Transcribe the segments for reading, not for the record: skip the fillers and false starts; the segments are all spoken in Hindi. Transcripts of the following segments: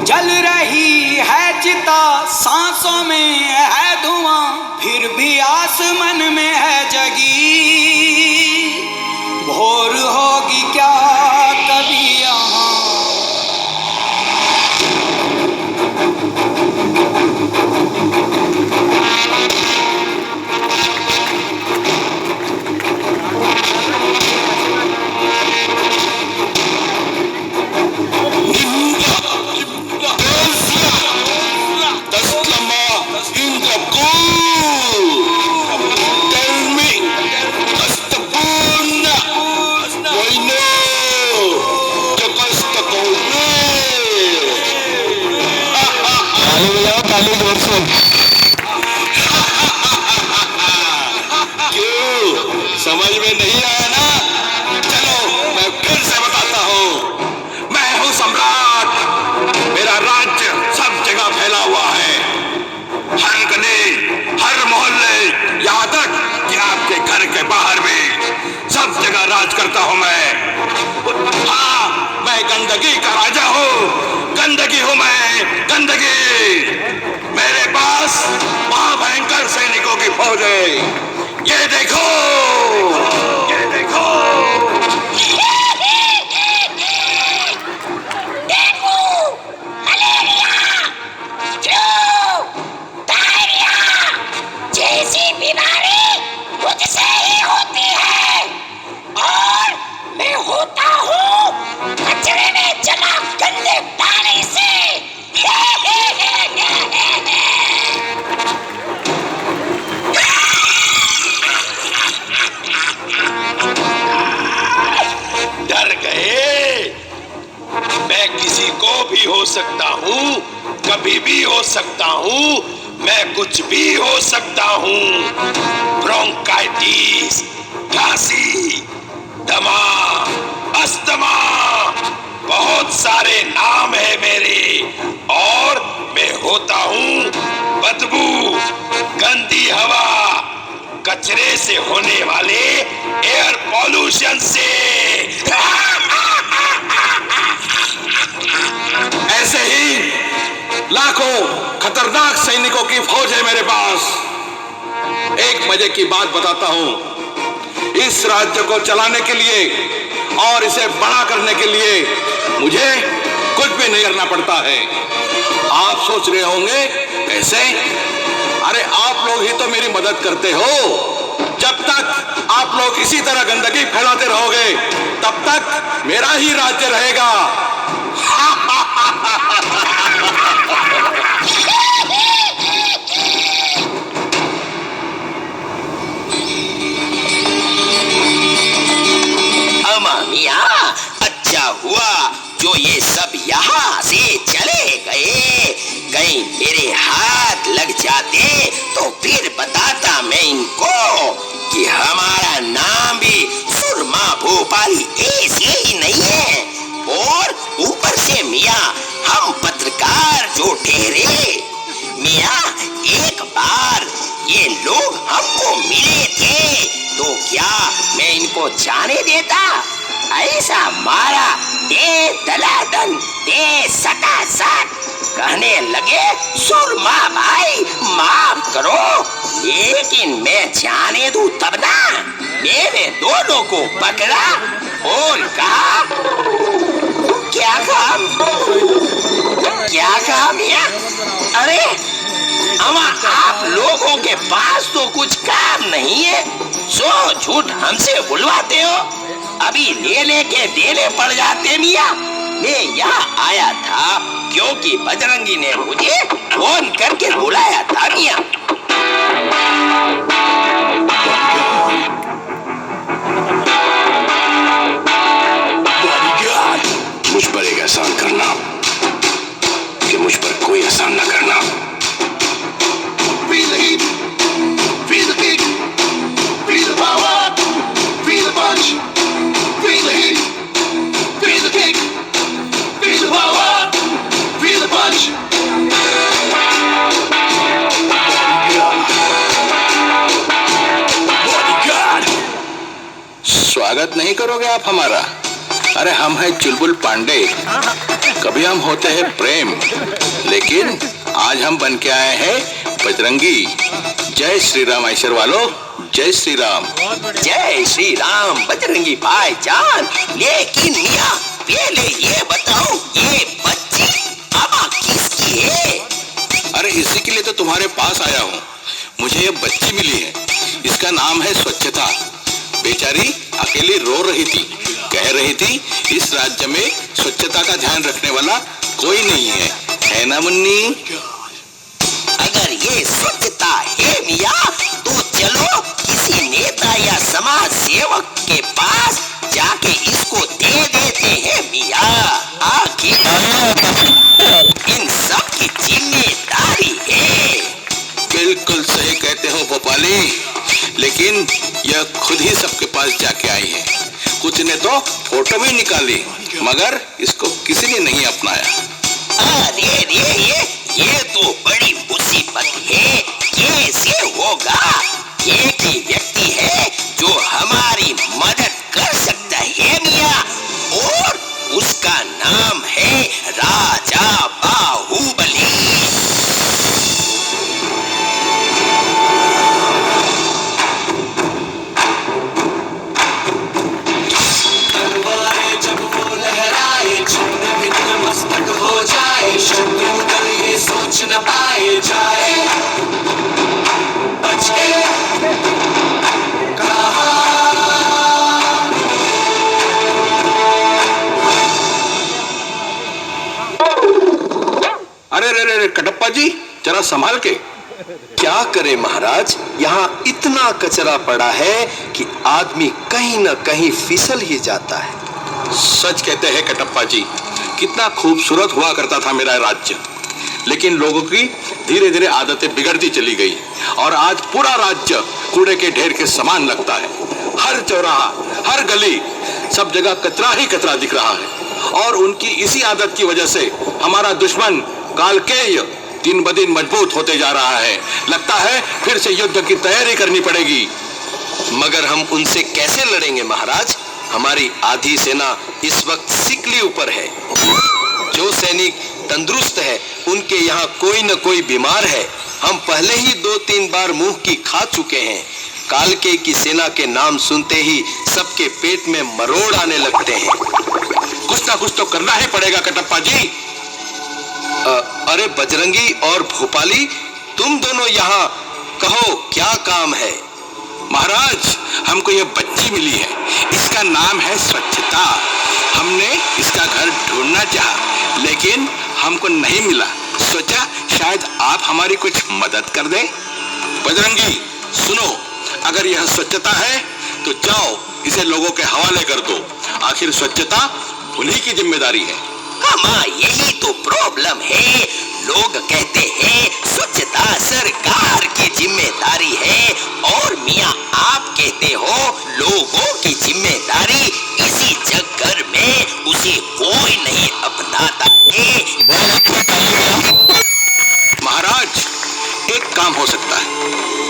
जल रही है चिता, सांसों में है धुआं, फिर भी आस मन में है जगी। भोर होगी क्या कभी यहाँ। समझ में नहीं आया ना? चलो मैं फिर से बताता हूँ। मैं हूँ सम्राट। मेरा राज्य सब जगह फैला हुआ है, हर गली, हर मोहल्ले, यहाँ तक कि आपके घर के बाहर भी सब जगह राज करता हूँ मैं। हाँ, मैं गंदगी का राजा हूँ। गंदगी हूँ मैं, गंदगी। मेरे पास महाभयंकर सैनिकों की फौज है। ये देखो, ये देखो। डेंगू, मलेरिया, फ्लू, डायरिया जैसी बीमारी मुझसे ही होती है और मैं होता हूँ कचरे में जमा गंदे पानी से। डर गए? मैं किसी को भी हो सकता हूँ, कभी भी हो सकता हूँ, मैं कुछ भी हो सकता हूँ। ब्रोंकाइटिस, खांसी, दमा, अस्थमा, बहुत सारे नाम है मेरे। और मैं होता हूँ बदबू, गंदी हवा, कचरे से होने वाले एयर पॉल्यूशन से। ऐसे ही लाखों खतरनाक सैनिकों की फौज है मेरे पास। एक मजे की बात बताता हूं। इस राज्य को चलाने के लिए और इसे बड़ा करने के लिए मुझे कुछ भी नहीं करना पड़ता है। आप सोच रहे होंगे कैसे? अरे आप लोग ही तो मेरी मदद करते हो। जब तक आप लोग इसी तरह गंदगी फैलाते रहोगे तब तक मेरा ही राज्य रहेगा। मियाँ, अच्छा हुआ जो ये सब यहाँ से चले गए। कहीं मेरे हाथ लग जाते तो फिर बताता मैं इनको कि हमारा नाम भी सुरमा भोपाली ऐसे ही नहीं है। और ऊपर से मियाँ हम पत्रकार जो ठहरे। मियाँ, एक बार ये लोग हमको मिले थे तो क्या मैं इनको जाने देता? ऐसा मारा दे दलादन दे सटासट। कहने लगे सुरमा भाई माफ करो, लेकिन मैं जाने दूं तब ना। मैंने दोनों को पकड़ा और कहा क्या काम, क्या काम या? अरे अमा आप लोगों के पास तो कुछ काम नहीं है, सो झूठ हमसे बुलवाते हो। अभी ले लेके देने पड़ जाते मियाँ। मैं यहाँ आया था क्योंकि बजरंगी ने मुझे फोन करके बुलाया था मियाँ। मुझ पर एक एहसान करना कि मुझ पर कोई एहसान न करना। Feel the heat, feel the kick, feel the power, feel the punch. Feel the heat, feel the kick, feel the power, feel the punch. Bodyguard, स्वागत नहीं करोगे आप हमारा? अरे हम हैं चुलबुल पांडे। कभी हम होते हैं प्रेम, लेकिन आज हम बन के आए हैं बजरंगी। जय श्री राम ऐश्वर वालों, जय श्री राम। जय श्री राम बजरंगी भाईजान। लेकिन मियाँ पहले ये बताओ, ये बच्ची अब किसकी है? अरे इसी के लिए तो तुम्हारे पास आया हूँ। मुझे ये बच्ची मिली है, इसका नाम है स्वच्छता। बेचारी अकेली रो रही थी, कह रही थी इस राज्य में स्वच्छता का ध्यान रखने वाला कोई नहीं है ना मुन्नी? अगर ये स्वच्छता है मियाँ, तो चलो किसी नेता या समाज सेवक के पास जाके इसको दे देते हैं मियाँ। आखिर इन सब की जिम्मेदारी है। बिल्कुल सही कहते हो भोपाली, लेकिन यह खुद ही सबके पास जाके आई है। कुछ ने तो फोटो भी निकाली, मगर इसको किसी ने नहीं अपनाया। अरे ये तो बड़ी मुसीबत है। कैसे होगा? एक ही व्यक्ति है जो हमारी मदद कर सकता है मियाँ, और उसका नाम है राजा बाहुबली। मस्तक हो जाए, शत्रु दल ये सोच न पाए जाए। बच के अरे रे रे कटप्पा जी, जरा संभाल के। क्या करे महाराज, यहाँ इतना कचरा पड़ा है कि आदमी कहीं न कहीं फिसल ही जाता है। सच कहते हैं कटप्पा जी, कितना खूबसूरत हुआ करता था मेरा राज्य, लेकिन लोगों की धीरे धीरे आदतें बिगड़ती चली गई और आज पूरा राज्य कूड़े के ढेर के समान लगता है। हर चौराहा, हर गली, सब जगह कचरा ही कचरा दिख रहा है। और उनकी इसी आदत की वजह से हमारा दुश्मन कालकेय दिन ब दिन मजबूत होते जा रहा है। लगता है फिर से युद्ध की तैयारी करनी पड़ेगी। मगर हम उनसे कैसे लड़ेंगे महाराज? हमारी आधी सेना इस वक्त सिकली ऊपर है। जो सैनिक तंदुरुस्त है, उनके यहाँ कोई न कोई बीमार है। हम पहले ही 2-3 बार मुंह की खा चुके हैं। कालके की सेना के नाम सुनते ही सबके पेट में मरोड़ आने लगते हैं। कुछ ना कुछ तो करना ही पड़ेगा कटप्पा जी। अरे बजरंगी और भोपाली, तुम दोनों यहाँ कहो, क्या काम है? महाराज, हमको ये बच्ची मिली है, इसका नाम है स्वच्छता। हमने इसका घर ढूंढना चाहा, लेकिन हमको नहीं मिला। सोचा शायद आप हमारी कुछ मदद कर दें। बजरंगी सुनो, अगर यह स्वच्छता है तो जाओ इसे लोगों के हवाले कर दो। आखिर स्वच्छता उन्हीं की जिम्मेदारी है। हाँ, यही तो प्रॉब्लम है। लोग कहते हैं स्वच्छता सरकार की जिम्मेदारी है, और मियाँ आप कहते हो लोगों की जिम्मेदारी। इसी चक्कर में उसे कोई नहीं अपनाता है। महाराज, एक काम हो सकता है।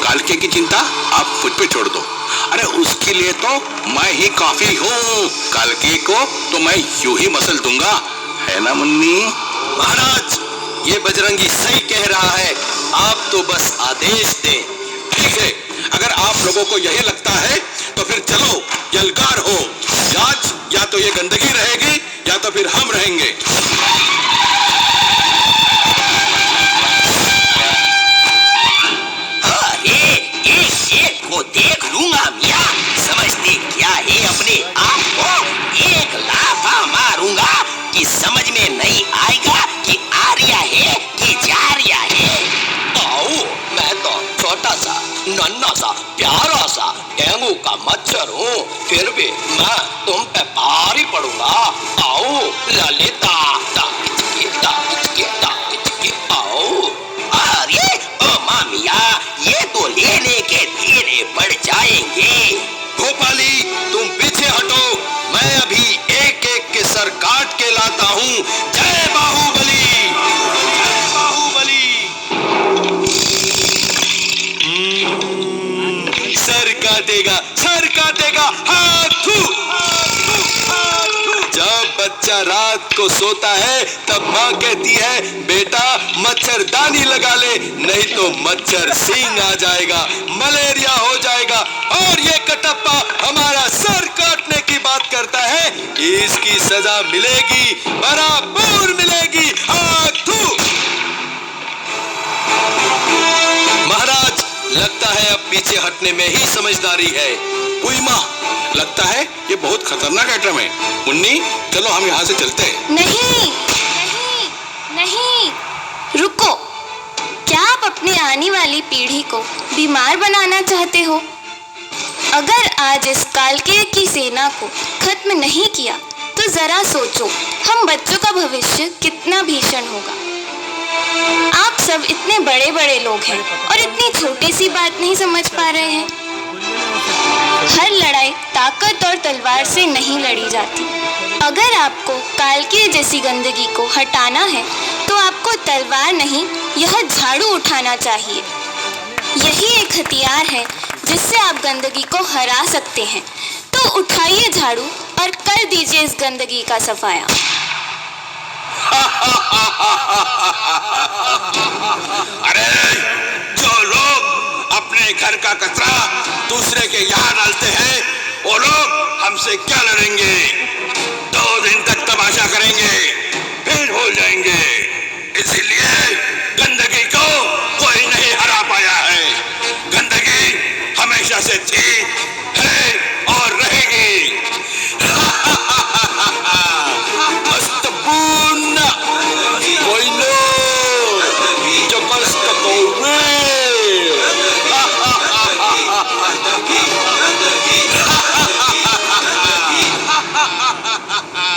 कालके की चिंता आप खुद पे छोड़ दो। अरे उसके लिए तो मैं ही काफी हूँ। कालके को तो मैं यूं ही मसल दूंगा, है ना मुन्नी? महाराज, ये बजरंगी सही कह रहा है। आप तो बस आदेश दें। ठीक है, अगर आप लोगों को यही लगता है तो फिर चलो यलकार हो। आज या तो ये गंदगी रहेगी या तो फिर हम रहेंगे। एक को देख लूंगा मियाँ। समझते क्या है अपने आप को? एक लाफा मारूंगा कि समझ में नहीं आएगा कि आर्या है कि जारिया है। आओ, मैं तो छोटा सा, नन्हा सा, प्यारा सा डेंगू का मच्छर हूँ, फिर भी मैं तुम पे भारी पड़ूंगा। आओ ललिता, आओ। अरे ओ मामिया, ये तो लेने के धीरे बढ़ जाएंगे। भोपाली, तुम पीछे हटो, मैं अभी एक एक के सर काट के लाता हूँ। जय बाहुबली, जय बाहुबली। सर काटेगा, हाथू। बच्चा रात को सोता है तब माँ कहती है बेटा मच्छरदानी लगा ले, नहीं तो मच्छर सिंह आ जाएगा, मलेरिया हो जाएगा। और ये कटप्पा हमारा सर काटने की बात करता है, इसकी सजा मिलेगी, बराबर मिलेगी। आथू! महाराज, लगता है अब पीछे हटने में ही समझदारी है। कोई माँ, लगता है ये बहुत खतरनाक आइटम है। मुन्नी, चलो हम यहाँ से चलते हैं। नहीं नहीं नहीं, रुको। क्या आप अपनी आने वाली पीढ़ी को बीमार बनाना चाहते हो? अगर आज इस कालकेय की सेना को खत्म नहीं किया तो जरा सोचो हम बच्चों का भविष्य कितना भीषण होगा। आप सब इतने बड़े बड़े लोग हैं और इतनी छोटी सी बात नहीं समझ पा रहे हैं। हर लड़ाई ताकत और तलवार से नहीं लड़ी जाती। अगर आपको कालकेय जैसी गंदगी को हटाना है तो आपको तलवार नहीं, यह झाड़ू उठाना चाहिए। यही एक हथियार है जिससे आप गंदगी को हरा सकते हैं। तो उठाइए झाड़ू और कर दीजिए इस गंदगी का सफाया। अरे, जो लोग अपने घर का कचरा दूसरे के यहाँ डालते हैं, वो लोग हमसे क्या लड़ेंगे? 2 दिन तक तमाशा करेंगे, फिर भूल जाएंगे। इसीलिए गंदगी को कोई नहीं हरा पाया है। गंदगी हमेशा से थी, है और रहेगी। मस्तपूर्ण कोई नो जो कष्ट कोवे।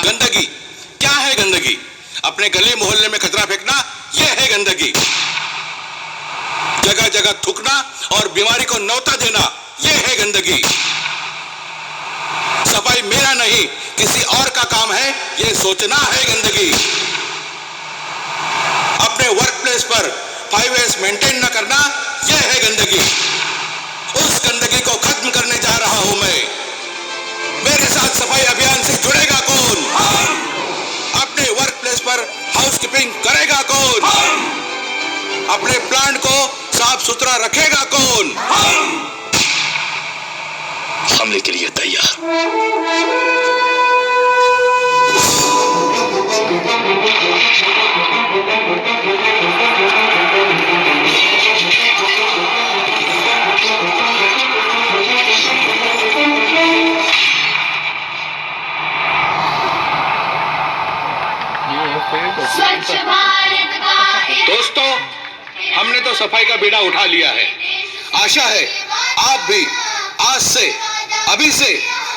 गंदगी क्या है? गंदगी अपने गली मोहल्ले में कचरा फेंकना, यह है गंदगी। जगह जगह थूकना और बीमारी को न्योता देना, यह है गंदगी। सफाई मेरा नहीं, किसी और का काम है, यह सोचना है गंदगी। अपने वर्क प्लेस पर 5S मेंटेन न करना, यह है गंदगी। उस गंदगी को खत्म करने जा रहा हूं मैं। मेरे साथ सफाई अभियान से जुड़ेगा कौन? अपने वर्क प्लेस पर हाउसकीपिंग करेगा कौन? अपने प्लांट को साफ सुथरा रखेगा कौन? हमले के लिए तैयार। दोस्तों, हमने तो सफाई का बीड़ा उठा लिया है। आशा है आप भी आज से, अभी से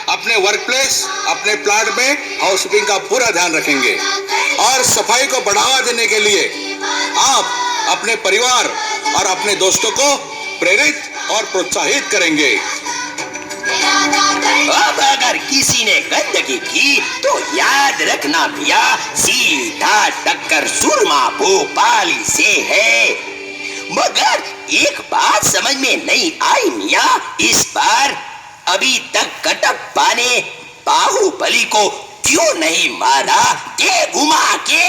अपने वर्क प्लेस, अपने प्लांट में हाउसकीपिंग का पूरा ध्यान रखेंगे और सफाई को बढ़ावा देने के लिए आप अपने परिवार और अपने दोस्तों को प्रेरित और प्रोत्साहित करेंगे। अब अगर किसी ने गंदगी की तो याद रखना भैया, सीधा टक्कर सुरमा भोपाली से है। मगर एक बात समझ में नहीं आई मियां, इस बार अभी तक कटप्पा ने बाहुबली को क्यों नहीं मारा के घुमा के?